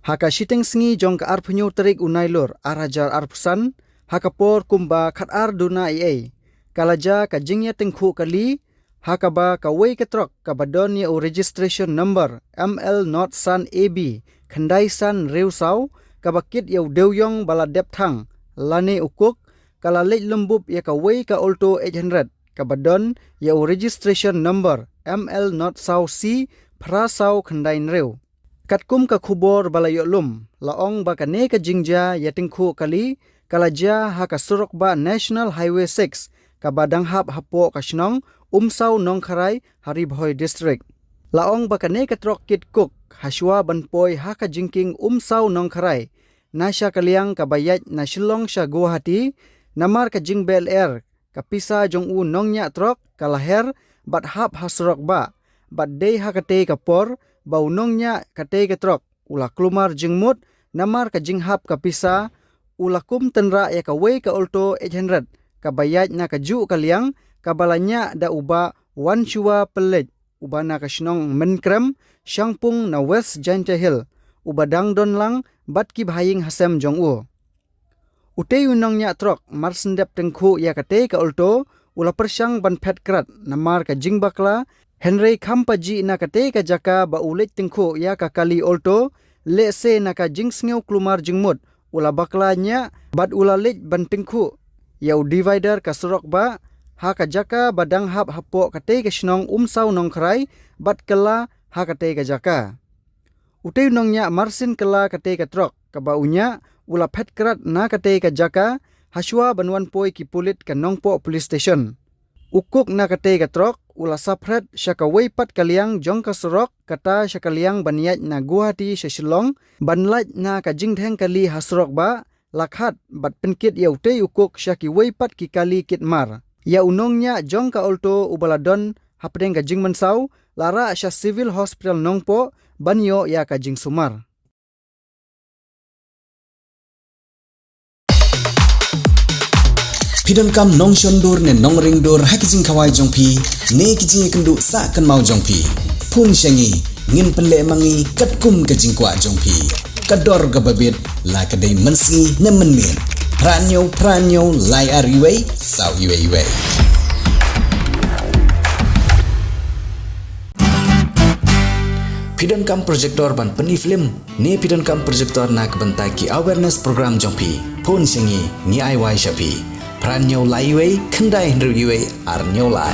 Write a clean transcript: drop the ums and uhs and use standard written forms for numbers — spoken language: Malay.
Haka shiteng sngi jong ka arpunyo terik unailur arajar arpusan. Haka por kumba khat ar duna ie. Kalaja ka jingya tengku kali. Haka ba ka wei ketrok ka badon ya registration number ML Not San AB. Khandai san reusau. Ka bakit ya dewyong bala dep thang. Lane ukuk. Kala lej lembub ya ka wei ka alto 800. Kabadon ya registration number ML Not Sau C Prasau Khandai Nreu. Katkum ka khubor balayo lum laong ba kane ka jingja ya tingkhu kali kalaja ha ka surok ba National Highway 6 ka badang hap hapo ka shnong Umsau Nongkharai Haribhoi District. Laong ba kane ka trok kit cook haswa banpoi ha ka jingking Umsau Nongkharai nasya kaliang kabayat na Shillong sya Guwahati namar ka jingbel air kapisa jong u nongnya trok kalaher bat hap hasrok ba bat day hakate kapor bau nongnya kate ketrok ula klumar jingmut namar ka jinghap kapisa ula kum tenra ya ka wei ka alto 800 kabayat na kaju kaliang kabalanya da uba wan chua pelet ubana ka shnong menkrem syangpung na West Giant Hill ubadang don lang bat ki bhaying hasem jong u. Utei unongnya trok marsendep tengku ya kate ka alto ula persyang ban pet krat namar ka jingbakla Henry Khampaji na kate ka jaka ba ulet tengku ya ka kali alto le se na ka jingsngeu klumar jingmut ula baklanya bat ula lej ban tengku ya divider ka surok ba ha ka jaka badang hap hapo kate ka shnong Umsau Nongkharai bat kala ha kate ka jaka. Utei unongnya marsin kala kate ka trok ka baunya ula pet krat na kate ka jaka haswa banwan poi ki pulit ka Nongpo Police Station. Ukuk na kate ka trok ula sapret syaka weipat kaliang jong ka surok kata syakaliang baniat na Guwahati sa Shillong banlaj na ka jingtheng kali hasrok ba lakhat bat penkit ya utei ukuk syaki weipat ki kali kitmar. Ya unongnya jong ka alto ubaladon hapdeng ka jingmansau lara sya Civil Hospital Nongpo banyo ya ka jingsumar. Pidon kam nong shondur ne nong ringdur hakijing kawai jongpi ne kijing kendu sa kan mau jongpi pun syangi ngin pele mangi katkum kajing kwa jongpi kador gababit la kadai mensi ne menmin pranyo lai ariwei sau iwei. Pidon kam projector ban peni film ne pidon kam projector na kebentai ki awareness program jongpi pun syangi ni ai wai shapi Pranyo laiwei, kendai hendru iwei, arnyo lai.